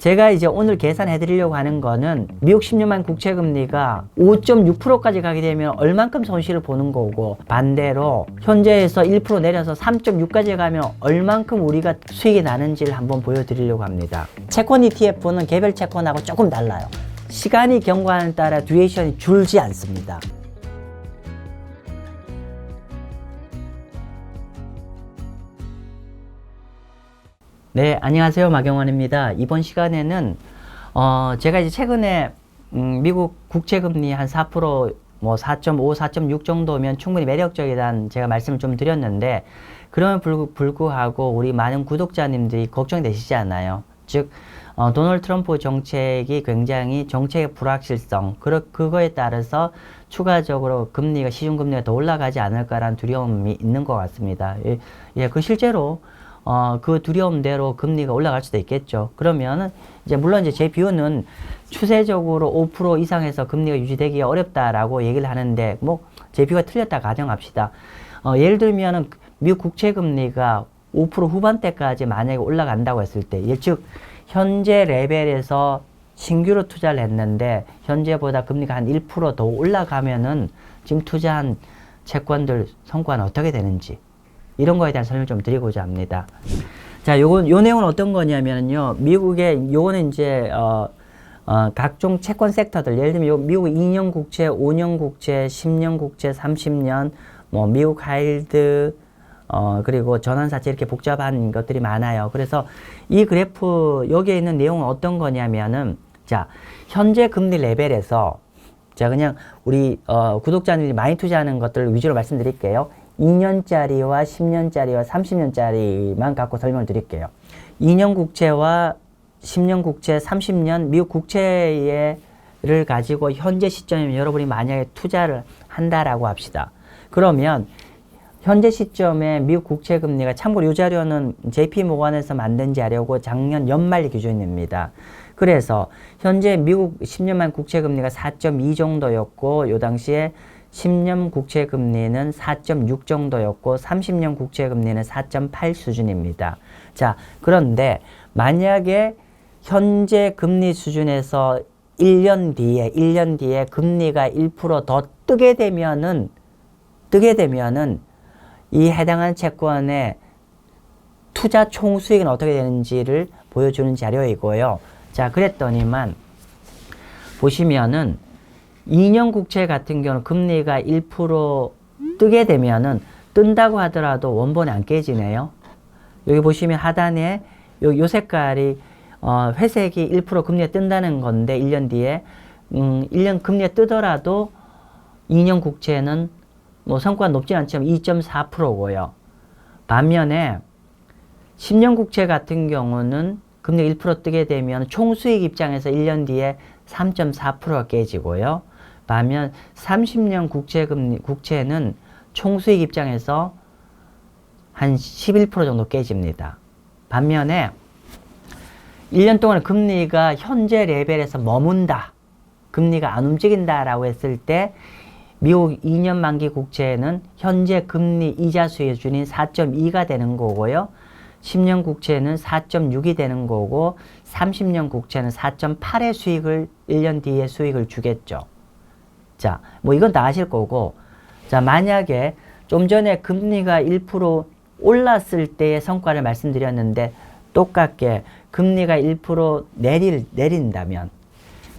제가 이제 오늘 계산해 드리려고 하는 거는 미국 10년만 국채 금리가 5.6%까지 가게 되면 얼만큼 손실을 보는 거고, 반대로 현재에서 1% 내려서 3.6까지 가면 얼만큼 우리가 수익이 나는지를 한번 보여드리려고 합니다. 채권 ETF는 개별 채권하고 조금 달라요. 시간이 경과에 따라 듀레이션이 줄지 않습니다. 네, 안녕하세요. 마경원입니다. 이번 시간에는 제가 이제 최근에 미국 국채 금리 한 4%, 뭐 4.5, 4.6 정도면 충분히 매력적이라는 제가 말씀을 좀 드렸는데, 그럼에도 불구하고 우리 많은 구독자님들이 걱정되시지 않아요? 즉 도널드 트럼프 정책이 굉장히 정책의 불확실성, 그거에 따라서 추가적으로 금리가, 시중금리가 더 올라가지 않을까라는 두려움이 있는 것 같습니다. 그 실제로 그 두려움대로 금리가 올라갈 수도 있겠죠. 그러면은 물론 제 비유는 추세적으로 5% 이상에서 금리가 유지되기가 어렵다라고 얘기를 하는데, 뭐 제 비유가 틀렸다 가정합시다. 예를 들면은 미국 국채 금리가 5% 후반대까지 만약에 올라간다고 했을 때, 즉 현재 레벨에서 신규로 투자를 했는데 현재보다 금리가 한 1% 더 올라가면은 지금 투자한 채권들 성과는 어떻게 되는지, 이런 거에 대한 설명을 좀 드리고자 합니다. 자, 요 내용은 어떤 거냐면요. 미국의, 요거는 이제, 각종 채권 섹터들, 예를 들면 미국 2년 국채, 5년 국채, 10년 국채, 30년, 뭐, 미국 하이힐드, 그리고 전환사채, 이렇게 복잡한 것들이 많아요. 그래서 이 그래프, 여기에 있는 내용은 어떤 거냐면은, 자, 현재 금리 레벨에서, 자, 그냥 우리, 구독자님들이 많이 투자하는 것들을 위주로 말씀드릴게요. 2년짜리와 10년짜리와 30년짜리만 갖고 설명을 드릴게요. 2년 국채와 10년 국채, 30년 미국 국채를 가지고 현재 시점이면 여러분이 만약에 투자를 한다라고 합시다. 그러면 현재 시점에 미국 국채 금리가, 참고로 이 자료는 JP모건에서 만든 자료고 작년 연말 기준입니다. 그래서 현재 미국 10년만 국채 금리가 4.2 정도였고, 요 당시에 10년 국채 금리는 4.6 정도였고 30년 국채 금리는 4.8 수준입니다. 자, 그런데 만약에 현재 금리 수준에서 1년 뒤에 금리가 1% 더 뜨게 되면은 이 해당한 채권의 투자 총 수익은 어떻게 되는지를 보여주는 자료이고요. 자, 그랬더니만 보시면은 2년 국채 같은 경우는 금리가 1% 뜨게 되면은, 뜬다고 하더라도 원본이 안 깨지네요. 여기 보시면 하단에 요 색깔이 회색이 1% 금리가 뜬다는 건데, 1년 뒤에 1년 금리가 뜨더라도 2년 국채는 뭐 성과가 높지 않지만 2.4%고요. 반면에 10년 국채 같은 경우는 금리가 1% 뜨게 되면 총수익 입장에서 1년 뒤에 3.4%가 깨지고요. 반면 30년 국채는 총수익 입장에서 한 11% 정도 깨집니다. 반면에 1년 동안 금리가 현재 레벨에서 머문다, 금리가 안 움직인다라고 했을 때 미국 2년 만기 국채는 현재 금리 이자 수준인 4.2가 되는 거고요. 10년 국채는 4.6이 되는 거고 30년 국채는 4.8의 수익을, 1년 뒤에 수익을 주겠죠. 자, 뭐 이건 다 아실 거고, 자, 만약에 좀 전에 금리가 1% 올랐을 때의 성과를 말씀드렸는데, 똑같게 금리가 1% 내린다면,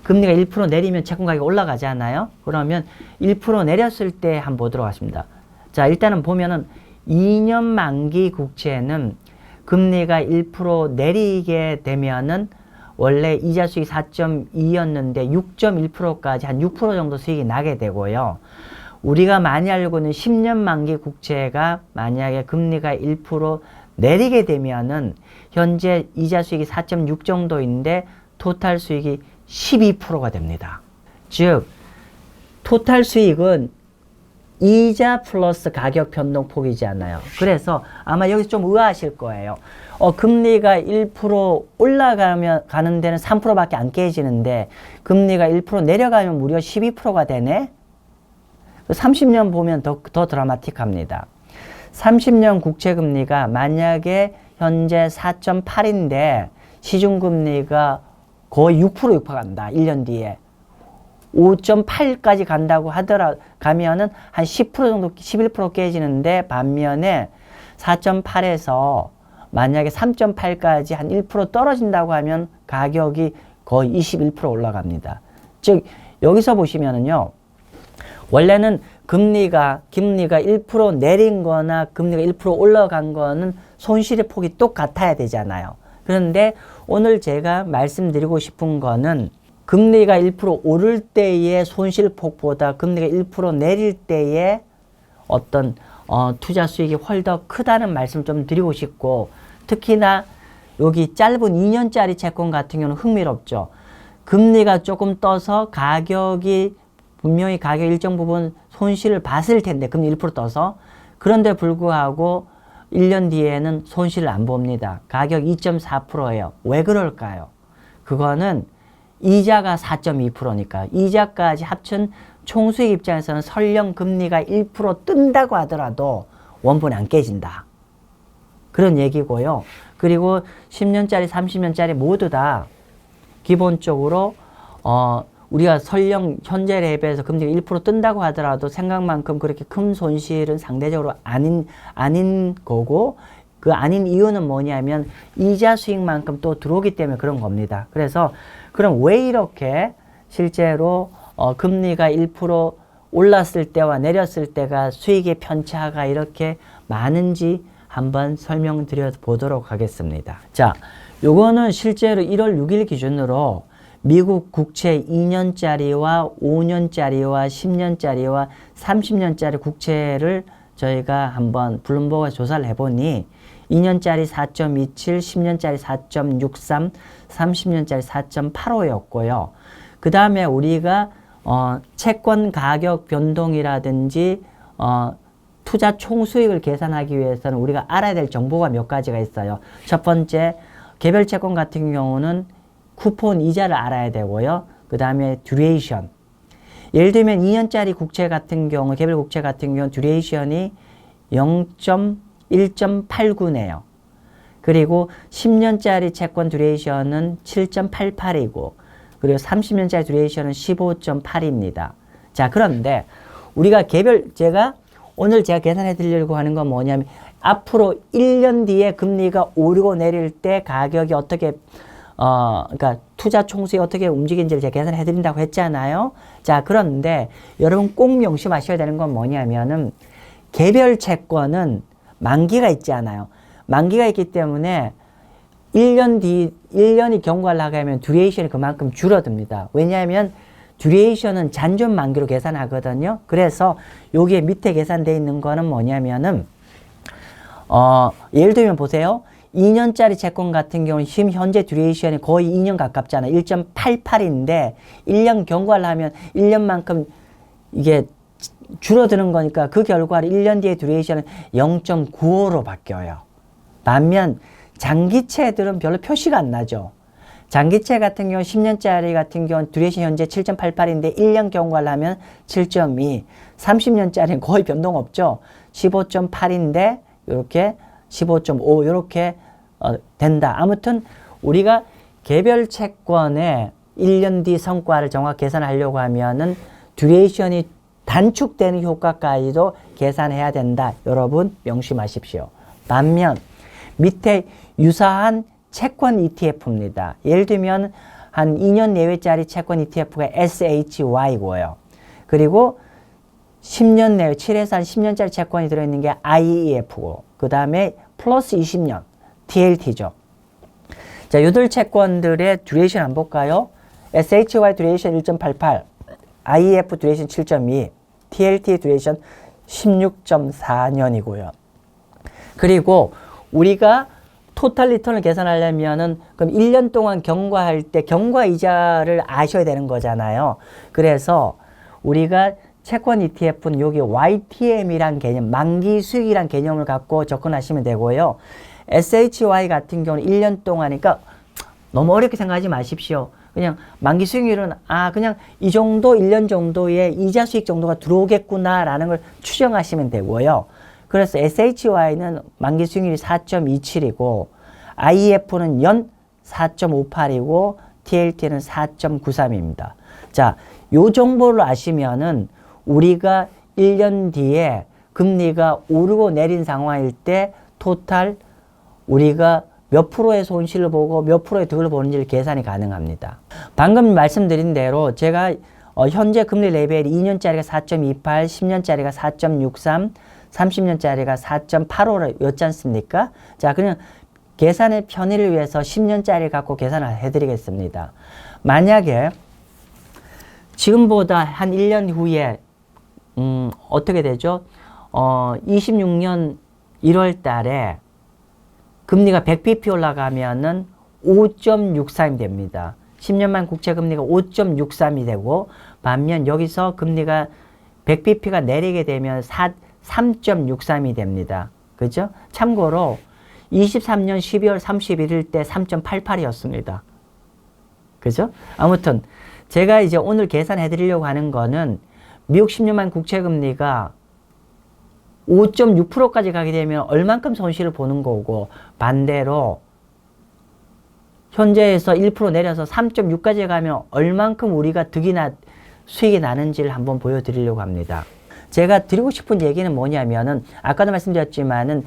금리가 1% 내리면 채권 가격이 올라가잖아요. 그러면 1% 내렸을 때 한번 보도록 하겠습니다. 자, 일단은 보면은 2년 만기 국채는 금리가 1% 내리게 되면은 원래 이자 수익이 4.2였는데 6.1%까지 한 6% 정도 수익이 나게 되고요. 우리가 많이 알고 있는 10년 만기 국채가 만약에 금리가 1% 내리게 되면은 현재 이자 수익이 4.6 정도인데 토탈 수익이 12%가 됩니다. 즉 토탈 수익은 이자 플러스 가격 변동폭이지 않나요? 그래서 아마 여기서 좀 의아하실 거예요. 금리가 1% 가는 데는 3%밖에 안 깨지는데 금리가 1% 내려가면 무려 12%가 되네? 30년 보면 더 드라마틱합니다. 30년 국채금리가 만약에 현재 4.8인데 시중금리가 거의 6% 육박한다. 1년 뒤에. 5.8까지 간다고 가면은 한 10% 정도, 11% 깨지는데, 반면에 4.8에서 만약에 3.8까지 한 1% 떨어진다고 하면 가격이 거의 21% 올라갑니다. 즉, 여기서 보시면은요, 원래는 금리가 1% 내린 거나 금리가 1% 올라간 거는 손실의 폭이 똑같아야 되잖아요. 그런데 오늘 제가 말씀드리고 싶은 거는 금리가 1% 오를 때의 손실폭보다 금리가 1% 내릴 때의 어떤 투자 수익이 훨 더 크다는 말씀을 좀 드리고 싶고, 특히나 여기 짧은 2년짜리 채권 같은 경우는 흥미롭죠. 금리가 조금 떠서 가격이 분명히 가격 일정 부분 손실을 봤을 텐데, 금리 1% 떠서. 그런데 불구하고 1년 뒤에는 손실을 안 봅니다. 가격 2.4%예요. 왜 그럴까요? 그거는 이자가 4.2%니까 이자까지 합친 총수익 입장에서는 설령 금리가 1% 뜬다고 하더라도 원본이 안 깨진다. 그런 얘기고요. 그리고 10년짜리, 30년짜리 모두 다 기본적으로 우리가 설령 현재 랩에서 금리가 1% 뜬다고 하더라도 생각만큼 그렇게 큰 손실은 상대적으로 아닌 거고, 그 아닌 이유는 뭐냐면 이자 수익만큼 또 들어오기 때문에 그런 겁니다. 그래서 그럼 왜 이렇게 실제로 금리가 1% 올랐을 때와 내렸을 때가 수익의 편차가 이렇게 많은지 한번 설명드려 보도록 하겠습니다. 자, 요거는 실제로 1월 6일 기준으로 미국 국채 2년짜리와 5년짜리와 10년짜리와 30년짜리 국채를 저희가 한번 블룸버그에 조사를 해보니 2년짜리 4.27, 10년짜리 4.63, 30년짜리 4.85였고요. 그 다음에 우리가 채권 가격 변동이라든지 투자 총수익을 계산하기 위해서는 우리가 알아야 될 정보가 몇 가지가 있어요. 첫 번째, 개별 채권 같은 경우는 쿠폰 이자를 알아야 되고요. 그 다음에 듀레이션. 예를 들면 2년짜리 국채 같은 경우, 개별 국채 같은 경우 듀레이션이 1.89네요. 그리고 10년짜리 채권 듀레이션은 7.88이고, 그리고 30년짜리 듀레이션은 15.8입니다. 자, 그런데 우리가 오늘 제가 계산해 드리려고 하는 건 뭐냐면, 앞으로 1년 뒤에 금리가 오르고 내릴 때 가격이 어떻게 그러니까 투자 총수익이 어떻게 움직이는지를 제가 계산해 드린다고 했잖아요. 자, 그런데 여러분 꼭 명심하셔야 되는 건 뭐냐면은, 개별 채권은 만기가 있잖아요. 만기가 있기 때문에 1년이 경과를 나가면 듀레이션이 그만큼 줄어듭니다. 왜냐하면 듀레이션은 잔존 만기로 계산하거든요. 그래서 여기에 밑에 계산되어 있는 거는 뭐냐면은, 예를 들면 보세요. 2년짜리 채권 같은 경우는 지금 현재 듀레이션이 거의 2년 가깝잖아요. 1.88인데 1년 경과를 하면 1년만큼 이게 줄어드는 거니까 그 결과로 1년 뒤에 듀레이션은 0.95로 바뀌어요. 반면 장기채들은 별로 표시가 안 나죠. 장기채 같은 경우 10년짜리 같은 경우는 듀레이션 현재 7.88인데 1년 경과를 하면 7.2, 30년짜리는 거의 변동 없죠. 15.8인데 이렇게 15.5 이렇게 된다. 아무튼 우리가 개별 채권의 1년 뒤 성과를 정확히 계산하려고 하면은 듀레이션이 단축되는 효과까지도 계산해야 된다. 여러분 명심하십시오. 반면 밑에 유사한 채권 ETF입니다. 예를 들면 한 2년 내외짜리 채권 ETF가 SHY고요. 그리고 10년 내외 7에서 한 10년짜리 채권이 들어있는 게 IEF고, 그 다음에 플러스 20년 TLT죠. 자, 요들 채권들의 듀레이션 한번 볼까요? SHY 듀레이션 1.88, IEF 듀레이션 7.2, TLT 듀레이션 16.4년이고요. 그리고 우리가 토탈 리턴을 계산하려면은 그럼 1년 동안 경과할 때 경과 이자를 아셔야 되는 거잖아요. 그래서 우리가 채권 ETF는 여기 YTM이란 개념, 만기 수익이란 개념을 갖고 접근하시면 되고요. SHY 같은 경우는 1년 동안이니까 너무 어렵게 생각하지 마십시오. 그냥 만기 수익률은 그냥 이 정도 1년 정도의 이자 수익 정도가 들어오겠구나라는 걸 추정하시면 되고요. 그래서 SHY는 만기 수익률이 4.27이고 IEF는 연 4.58이고 TLT는 4.93입니다. 자, 요 정보를 아시면은 우리가 1년 뒤에 금리가 오르고 내린 상황일 때 토탈 우리가 몇 프로의 손실을 보고 몇 프로의 득을 보는지를 계산이 가능합니다. 방금 말씀드린 대로 제가 현재 금리 레벨이 2년짜리가 4.28, 10년짜리가 4.63, 30년짜리가 4.85였지 않습니까? 자, 그냥 계산의 편의를 위해서 10년짜리 갖고 계산을 해드리겠습니다. 만약에 지금보다 한 1년 후에 어떻게 되죠? 26년 1월 달에 금리가 100bp 올라가면은 5.63이 됩니다. 10년만 국채 금리가 5.63이 되고, 반면 여기서 금리가 100bp가 내리게 되면 3.63이 됩니다. 그죠? 참고로 23년 12월 31일 때 3.88이었습니다. 그죠? 아무튼 제가 이제 오늘 계산해 드리려고 하는 거는 미국 10년만 국채 금리가 5.6%까지 가게 되면 얼만큼 손실을 보는 거고, 반대로 현재에서 1% 내려서 3.6까지 가면 얼만큼 우리가 득이나 수익이 나는지를 한번 보여드리려고 합니다. 제가 드리고 싶은 얘기는 뭐냐면은 아까도 말씀드렸지만은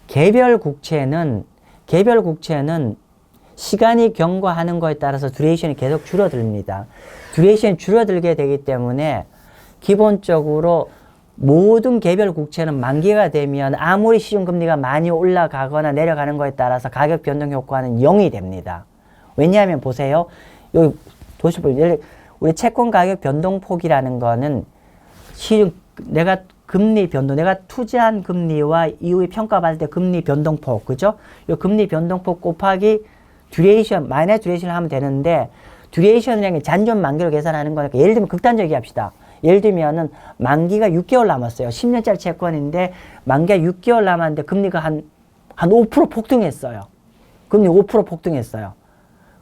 개별 국채는 시간이 경과하는 거에 따라서 듀레이션이 계속 줄어듭니다. 듀레이션이 줄어들게 되기 때문에 기본적으로 모든 개별 국채는 만기가 되면 아무리 시중금리가 많이 올라가거나 내려가는 거에 따라서 가격 변동 효과는 0이 됩니다. 왜냐하면 보세요. 여기 보시면 우리 채권 가격 변동폭이라는 거는 시중 내가 금리 변동, 내가 투자한 금리와 이후에 평가받을 때 금리 변동폭, 그죠? 이 금리 변동폭 곱하기 듀레이션, 마이너스 듀레이션을 하면 되는데, 듀레이션이라는 게 잔존 만기로 계산하는 거니까, 예를 들면 극단적이게 합시다. 예를 들면은 만기가 6개월 남았어요. 10년짜리 채권인데 만기가 6개월 남았는데 금리가 한 5% 폭등했어요. 금리 5% 폭등했어요.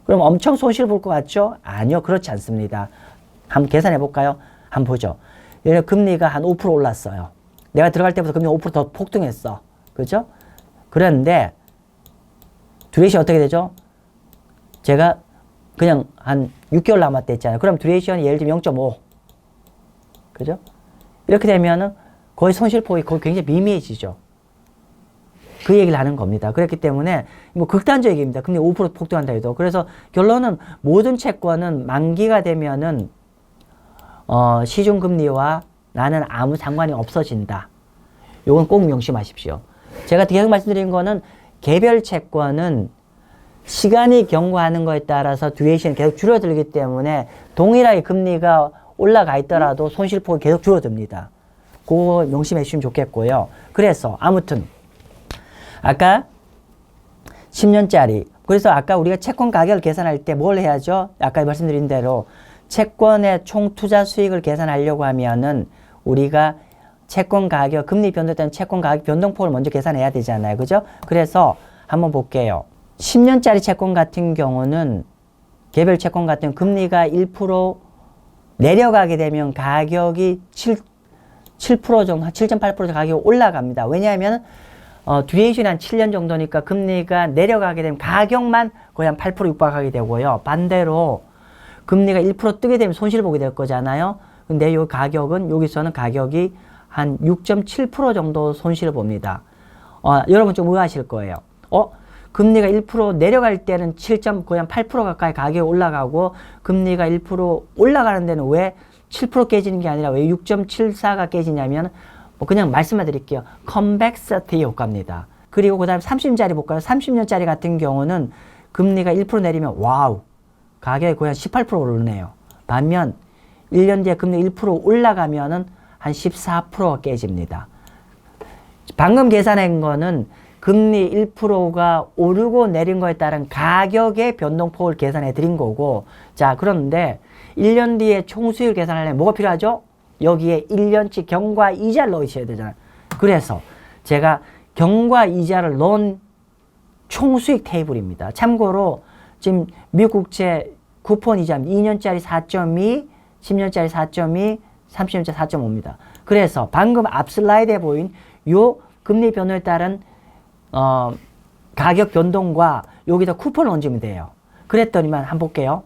그럼 엄청 손실 볼 것 같죠? 아니요, 그렇지 않습니다. 한번 계산해 볼까요? 한번 보죠. 예를 들어 금리가 한 5% 올랐어요. 내가 들어갈 때부터 금리가 5% 더 폭등했어. 그죠? 그런데 듀레이션 어떻게 되죠? 제가 그냥 한 6개월 남았다 했잖아요. 그럼 듀레이션이 예를 들면 0.5. 그죠? 이렇게 되면은 거의 손실폭이 거의 굉장히 미미해지죠. 그 얘기를 하는 겁니다. 그렇기 때문에 뭐 극단적 얘기입니다. 금리 5% 폭등한다 해도. 그래서 결론은 모든 채권은 만기가 되면은 시중금리와 나는 아무 상관이 없어진다. 요건 꼭 명심하십시오. 제가 계속 말씀드린 거는 개별 채권은 시간이 경과하는 거에 따라서 듀레이션이 계속 줄어들기 때문에 동일하게 금리가 올라가 있더라도 손실폭이 계속 줄어듭니다. 그거 명심해 주시면 좋겠고요. 그래서 아무튼 아까 10년짜리, 그래서 아까 우리가 채권 가격을 계산할 때 뭘 해야죠? 아까 말씀드린 대로 채권의 총 투자 수익을 계산하려고 하면은 우리가 채권 가격, 금리 변동에 따른 채권 가격 변동폭을 먼저 계산해야 되잖아요. 그죠? 그래서 한번 볼게요. 10년짜리 채권 같은 경우는, 개별 채권 같은 금리가 1% 내려가게 되면 가격이 7% 정도, 7.8% 가격이 올라갑니다. 왜냐하면 듀레이션이 한 7년 정도니까 금리가 내려가게 되면 가격만 거의 한 8% 육박하게 되고요. 반대로 금리가 1% 뜨게 되면 손실 보게 될 거잖아요. 근데 이 가격은, 여기서는 가격이 한 6.7% 정도 손실을 봅니다. 여러분 좀 의아하실 거예요. 금리가 1% 내려갈 때는 7. 거의 한 8% 가까이 가격이 올라가고, 금리가 1% 올라가는 데는 왜 7% 깨지는 게 아니라 왜 6.74가 깨지냐면, 그냥 말씀만 드릴게요. 컨벡시티 효과입니다. 그리고 그 다음에 30년짜리 볼까요? 30년짜리 같은 경우는 금리가 1% 내리면 와우, 가격이 거의 한 18% 오르네요. 반면 1년 뒤에 금리 1% 올라가면은 한 14%가 깨집니다. 방금 계산한 거는 금리 1%가 오르고 내린 거에 따른 가격의 변동폭을 계산해 드린 거고, 자, 그런데 1년 뒤에 총수익을 계산하려면 뭐가 필요하죠? 여기에 1년치 경과 이자를 넣으셔야 되잖아요. 그래서 제가 경과 이자를 넣은 총수익 테이블입니다. 참고로 지금 미국 국채 쿠폰 이자 2년짜리 4.2, 10년짜리 4.2, 30년짜리 4.5입니다. 그래서 방금 앞 슬라이드에 보인 요 금리 변동에 따른 가격 변동과 여기다 쿠폰을 얹으면 돼요. 그랬더니만 한번 볼게요.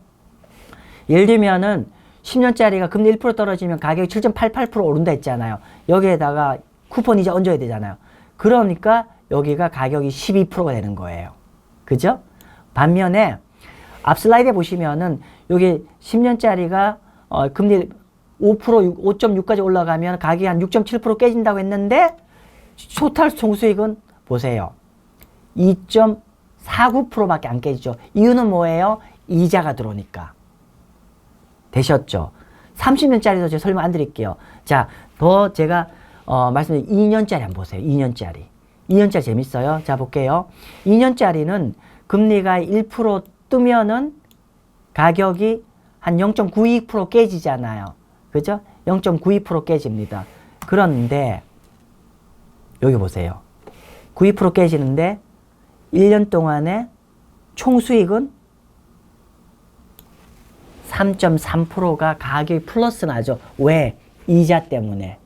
예를 들면은 10년짜리가 금리 1% 떨어지면 가격이 7.88% 오른다 했잖아요. 여기에다가 쿠폰 이자 얹어야 되잖아요. 그러니까 여기가 가격이 12%가 되는 거예요. 그죠? 반면에 앞 슬라이드에 보시면은 여기 10년짜리가 금리 5%, 5.6까지 올라가면 가격이 한 6.7% 깨진다고 했는데 토탈 총수익은 보세요. 2.49%밖에 안 깨지죠. 이유는 뭐예요? 이자가 들어오니까. 되셨죠? 30년짜리도 제가 설명 안 드릴게요. 자, 더 제가 말씀드린 2년짜리 한번 보세요. 2년짜리. 2년짜리 재밌어요. 자, 볼게요. 2년짜리는 금리가 1% 뜨면은 가격이 한 0.92% 깨지잖아요. 그죠? 0.92% 깨집니다. 그런데 여기 보세요. 92% 깨지는데 1년 동안에 총수익은 3.3%가 가격이 플러스 나죠. 왜? 이자 때문에.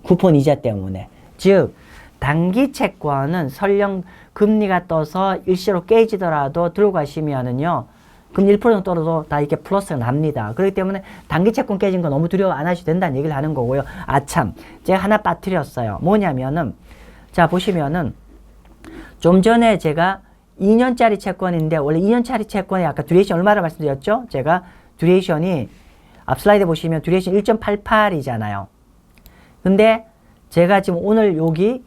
쿠폰 이자 때문에. 즉 단기 채권은 설령 금리가 떠서 일시로 깨지더라도 들고 가시면은요. 금리 1% 정도 떨어도 다 이렇게 플러스가 납니다. 그렇기 때문에 단기 채권 깨진 거 너무 두려워 안 하셔도 된다는 얘기를 하는 거고요. 아참, 제가 하나 빠뜨렸어요. 뭐냐면은, 자, 보시면은, 좀 전에 제가 2년짜리 채권인데, 원래 2년짜리 채권에 아까 듀레이션 얼마나 말씀드렸죠? 제가 듀레이션이, 앞 슬라이드 보시면 듀레이션 1.88이잖아요. 근데 제가 지금 오늘 여기,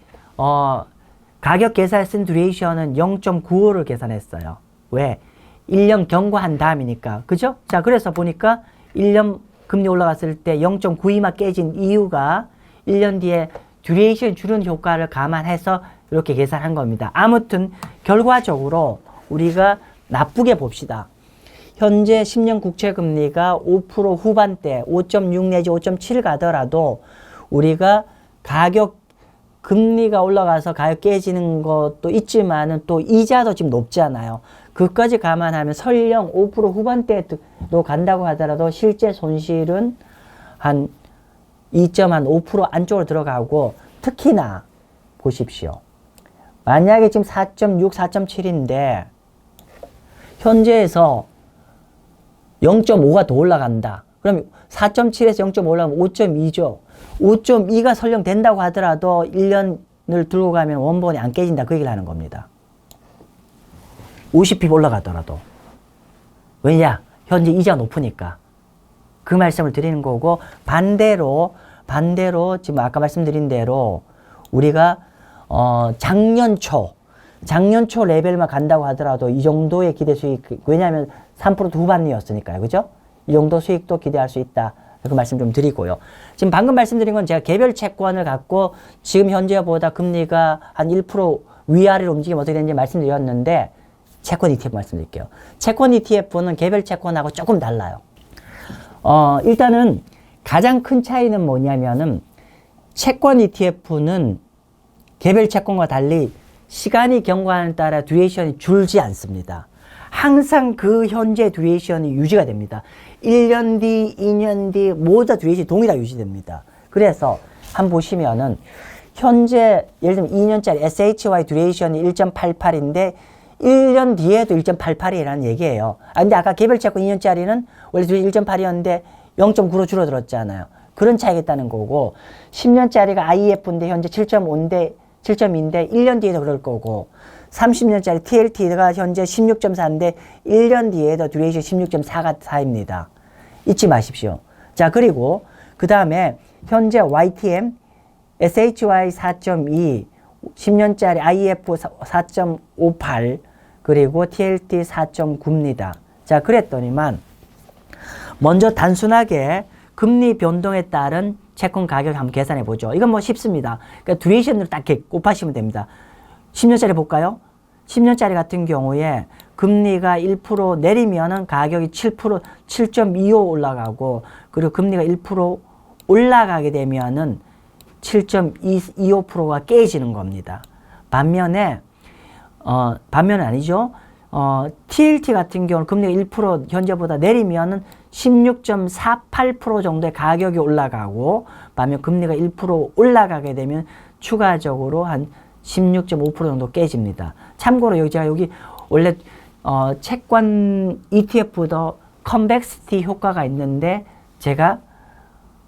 가격 계산에 쓴 듀레이션은 0.95를 계산했어요. 왜? 1년 경과한 다음이니까. 그죠? 자, 그래서 보니까 1년 금리 올라갔을 때 0.92만 깨진 이유가 1년 뒤에 듀레이션 줄은 효과를 감안해서 이렇게 계산한 겁니다. 아무튼 결과적으로 우리가 나쁘게 봅시다. 현재 10년 국채 금리가 5% 후반대 5.6 내지 5.7 가더라도 우리가 가격 금리가 올라가서 가격 깨지는 것도 있지만은 또 이자도 지금 높잖아요. 그까지 감안하면 설령 5% 후반대도 간다고 하더라도 실제 손실은 한 2.5% 안쪽으로 들어가고 특히나 보십시오. 만약에 지금 4.6, 4.7인데 현재에서 0.5가 더 올라간다. 그럼 4.7에서 0.5 올라가면 5.2죠. 5.2가 설령 된다고 하더라도 1년을 들고 가면 원본이 안 깨진다. 그 얘기를 하는 겁니다. 50pip 올라가더라도. 왜냐? 현재 이자가 높으니까. 그 말씀을 드리는 거고, 반대로 지금 아까 말씀드린 대로 우리가 작년 초 레벨만 간다고 하더라도 이 정도의 기대 수익, 왜냐하면 3% 후반이었으니까요. 그죠? 이 정도 수익도 기대할 수 있다. 그 말씀 좀 드리고요. 지금 방금 말씀드린 건 제가 개별 채권을 갖고 지금 현재보다 금리가 한 1% 위아래로 움직이면 어떻게 되는지 말씀드렸는데 채권 ETF 말씀드릴게요. 채권 ETF는 개별 채권하고 조금 달라요. 일단은 가장 큰 차이는 뭐냐면은 채권 ETF는 개별 채권과 달리 시간이 경과하는 따라 듀레이션이 줄지 않습니다. 항상 그 현재 듀레이션이 유지가 됩니다. 1년 뒤, 2년 뒤 모두 듀레이션이 동일하게 유지됩니다. 그래서 한번 보시면은 현재 예를 들면 2년짜리 SHY 듀레이션이 1.88인데 1년 뒤에도 1.88이라는 얘기예요. 근데 아까 개별채권 2년짜리는 원래 1.8이었는데 0.9로 줄어들었잖아요. 그런 차이가 있다는 거고 10년짜리가 IEF인데 현재 7.5인데 7.2인데 1년 뒤에도 그럴 거고 30년짜리 TLT가 현재 16.4인데 1년 뒤에도 듀레이션 16.4가 4입니다. 잊지 마십시오. 자, 그리고 그 다음에 현재 YTM, SHY 4.2, 10년짜리 IF 4.58, 그리고 TLT 4.9입니다. 자, 그랬더니만 먼저 단순하게 금리 변동에 따른 채권 가격 한번 계산해 보죠. 이건 뭐 쉽습니다. 그러니까 듀레이션으로 딱 곱하시면 됩니다. 10년짜리 볼까요? 10년짜리 같은 경우에 금리가 1% 내리면은 가격이 7.25 올라가고, 그리고 금리가 1% 올라가게 되면은 7.25%가 깨지는 겁니다. 반면에 반면은 아니죠. TLT 같은 경우는 금리가 1% 현재보다 내리면은 16.48% 정도의 가격이 올라가고, 반면 금리가 1% 올라가게 되면 추가적으로 한 16.5% 정도 깨집니다. 참고로 여기 제가 여기 원래 채권 ETF도 컨벡시티 효과가 있는데 제가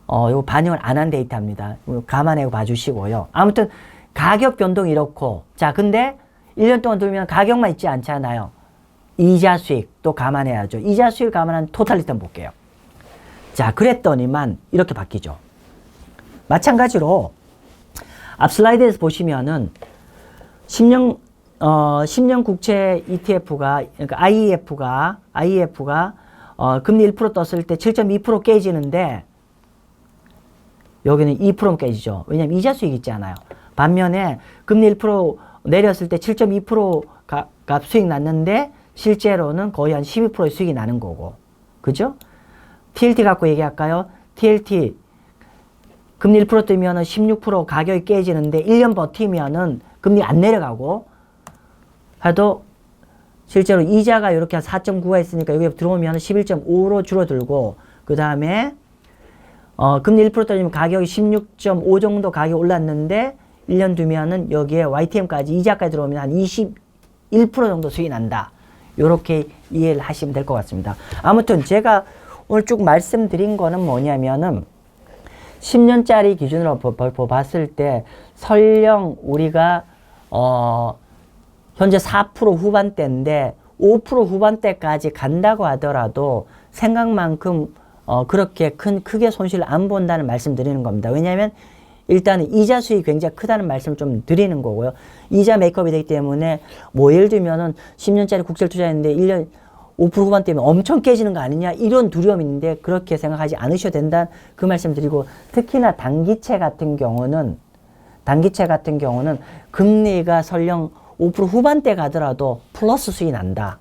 요 반영을 안 한 데이터입니다. 감안해 봐주시고요. 아무튼 가격 변동이 이렇고, 자 근데 1년 동안 두면 가격만 있지 않잖아요. 이자 수익도 감안해야죠. 이자 수익을 감안한 토탈 리턴 볼게요. 자 그랬더니만 이렇게 바뀌죠. 마찬가지로 앞 슬라이드에서 보시면은 10년 국채 ETF가, 그러니까 IEF가 금리 1% 떴을 때 7.2% 깨지는데 여기는 2% 깨지죠. 왜냐면 이자 수익이 있잖아요. 반면에 금리 1% 내렸을 때 7.2% 값 수익 났는데 실제로는 거의 한 12%의 수익이 나는 거고. 그죠? TLT 갖고 얘기할까요? TLT 금리 1% 뜨면은 16% 가격이 깨지는데 1년 버티면은 금리 안 내려가고 해도 실제로 이자가 이렇게 4.9가 있으니까 여기 들어오면 11.5로 줄어들고, 그 다음에 금리 1% 떨어지면 가격이 16.5 정도 가격이 올랐는데 1년 두면은 여기에 YTM까지 이자까지 들어오면 한 21% 정도 수익이 난다. 요렇게 이해를 하시면 될 것 같습니다. 아무튼 제가 오늘 쭉 말씀드린 거는 뭐냐면은 10년짜리 기준으로 봤을 때 설령 우리가 현재 4% 후반대인데 5% 후반대까지 간다고 하더라도 생각만큼 그렇게 크게 손실을 안 본다는 말씀 드리는 겁니다. 왜냐하면 일단은 이자 수익이 굉장히 크다는 말씀을 좀 드리는 거고요. 이자 메이크업이 되기 때문에 뭐 예를 들면은 10년짜리 국채를 투자했는데 1년 5% 후반대면 엄청 깨지는 거 아니냐 이런 두려움이 있는데 그렇게 생각하지 않으셔도 된다는 그 말씀 드리고, 특히나 단기채 같은 경우는 금리가 설령 5% 후반대 가더라도 플러스 수익이 난다.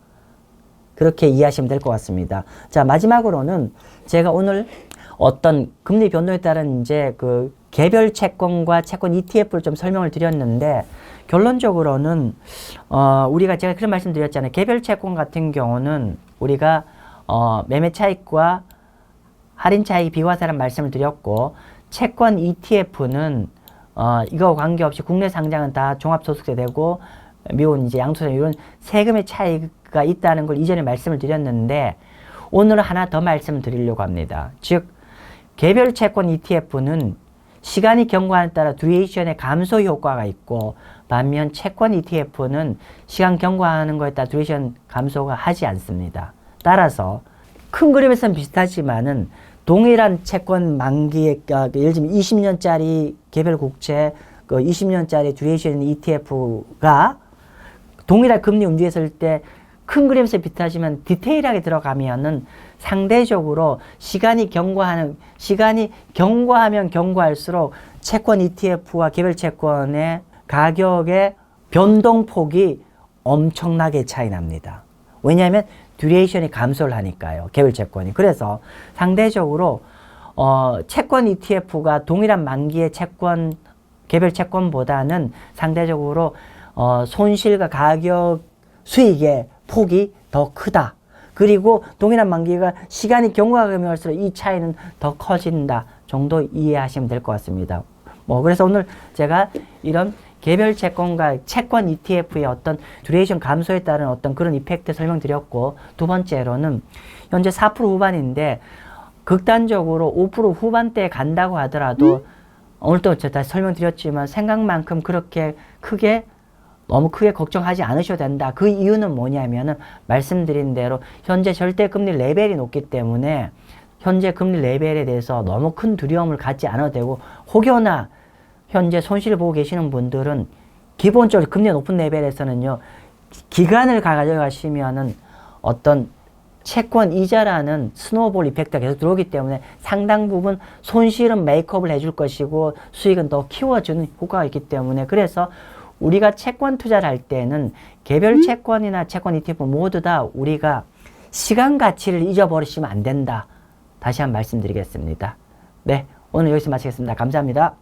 그렇게 이해하시면 될 것 같습니다. 자, 마지막으로는 제가 오늘 어떤 금리 변동에 따른 이제 그 개별 채권과 채권 ETF를 좀 설명을 드렸는데, 결론적으로는 우리가 제가 그런 말씀 드렸잖아요. 개별 채권 같은 경우는 우리가 매매 차익과 할인 차익 비과세라는 말씀을 드렸고, 채권 ETF는 이거 관계없이 국내 상장은 다 종합소득세 되고 미국 이제 양도세 이런 세금의 차이가 있다는 걸 이전에 말씀을 드렸는데, 오늘은 하나 더 말씀을 드리려고 합니다. 즉 개별 채권 ETF는 시간이 경과에 따라 듀레이션의 감소 효과가 있고, 반면 채권 ETF는 시간 경과하는 거에 따라 듀레이션 감소가 하지 않습니다. 따라서 큰 그림에서는 비슷하지만은 동일한 채권 만기에, 예를 들면 20년짜리 개별 국채, 20년짜리 듀레이션 ETF가 동일한 금리 움직였을 때 큰 그림에서 비슷하지만 디테일하게 들어가면은 상대적으로 시간이 경과하면 경과할수록 채권 ETF와 개별 채권의 가격의 변동폭이 엄청나게 차이 납니다. 왜냐하면 듀레이션이 감소를 하니까요. 개별 채권이. 그래서 상대적으로 채권 ETF가 동일한 만기의 개별 채권보다는 상대적으로 손실과 가격 수익의 폭이 더 크다. 그리고 동일한 만기가 시간이 경과하면 할수록 이 차이는 더 커진다 정도 이해하시면 될 것 같습니다. 그래서 오늘 제가 이런 개별 채권과 채권 ETF의 어떤 듀레이션 감소에 따른 어떤 그런 이펙트 설명드렸고, 두 번째로는 현재 4% 후반인데 극단적으로 5% 후반대에 간다고 하더라도 오늘도 제가 설명드렸지만 생각만큼 그렇게 너무 크게 걱정하지 않으셔도 된다. 그 이유는 뭐냐면은 말씀드린 대로 현재 절대 금리 레벨이 높기 때문에 현재 금리 레벨에 대해서 너무 큰 두려움을 갖지 않아도 되고, 혹여나 현재 손실을 보고 계시는 분들은 기본적으로 금리 높은 레벨에서는요, 기간을 가져가시면은 어떤 채권 이자라는 스노우볼 이펙트가 계속 들어오기 때문에 상당 부분 손실은 메이크업을 해줄 것이고 수익은 더 키워주는 효과가 있기 때문에, 그래서 우리가 채권 투자를 할 때는 개별 채권이나 채권 ETF 모두 다 우리가 시간 가치를 잊어버리시면 안 된다. 다시 한번 말씀드리겠습니다. 네, 오늘 여기서 마치겠습니다. 감사합니다.